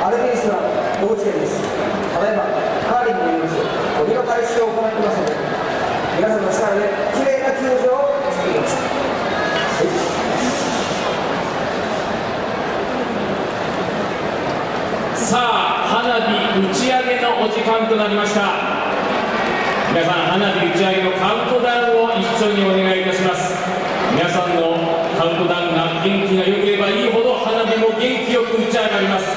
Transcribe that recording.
アルビンスは同地点です。ただいまカーリングによりますゴミの回収を行っていますので、皆さんの力できれいな球場を作りましょう。さあ、花火打ち上げのお時間となりました。皆さん、花火打ち上げのカウントダウンを一緒にお願いいたします。皆さんのカウントダウンが元気が良ければいいほど花火も元気よく打ち上がります。